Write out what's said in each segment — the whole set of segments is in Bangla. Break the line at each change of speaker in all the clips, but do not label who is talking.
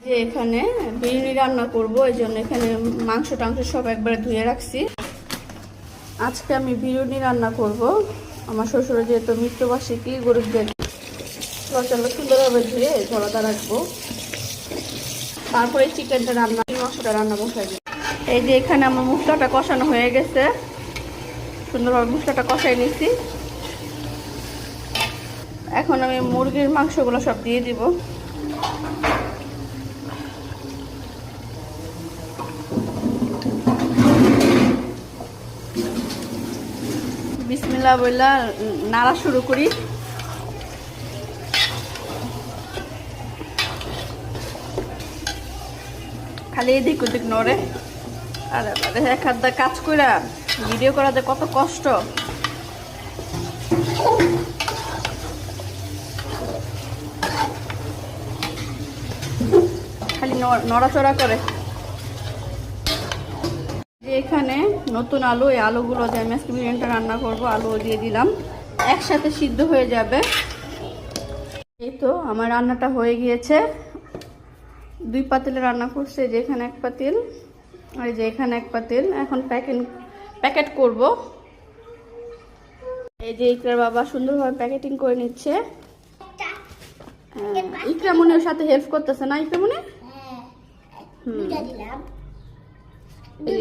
যে এখানে বিরিয়ানি রান্না করব, এই জন্য এখানে মাংস টাংস সব একবারে ধুয়ে রাখছি। আজকে আমি বিরিয়ানি রান্না করব। আমার শ্বশুর যেহেতু মৃত্যুবার্ষিকী, গরিবদের চলো সুন্দরভাবে ধুয়ে ঝোলাতে রাখবো। তারপরে চিকেনটা রান্না, মাংসটা রান্না বসাই দিই। এই যে এখানে আমার মশলাটা কষানো হয়ে গেছে, সুন্দরভাবে মশলাটা কষাই নিচ্ছি। এখন আমি মুরগির মাংসগুলো সব দিয়ে দিব। বিসমিল্লাহ বইলা নাড়া শুরু করি। খালি এদিক ওদিক নড়ে। আরে এক হাত দা কাজ কইরা ভিডিও করাতে কত কষ্ট। খালি নড়াচড়া করে। এখানে নতুন আলু, এই আলুগুলো যে আমি আজকে বিরিয়ানিটা রান্না করবো, আলু দিয়ে দিলাম, একসাথে সিদ্ধ হয়ে যাবে। এই তো আমার রান্নাটা হয়ে গিয়েছে। 2 পাতিলে রান্না করছে, যে এখানে 1 পাতিল আর যে এখানে 1 পাতিল। এখন প্যাকেট করব। এই যে ইকরার বাবা সুন্দরভাবে প্যাকেটিং করে নিচ্ছে। ইকরা মনে ওর সাথে হেল্প করতেছে না? ইকরা মনে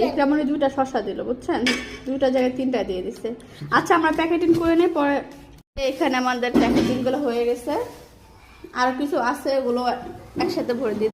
ইকরা মনে 2টা শসা দিল, বুঝছেন? 2টা জায়গায় 3টা দিয়ে দিচ্ছে। আচ্ছা আমরা প্যাকেটিং করে নেই পরে। এখানে আমাদের প্যাকেটিং গুলো হয়ে গেছে, আর কিছু আছে, ওগুলো একসাথে ভরে দিই।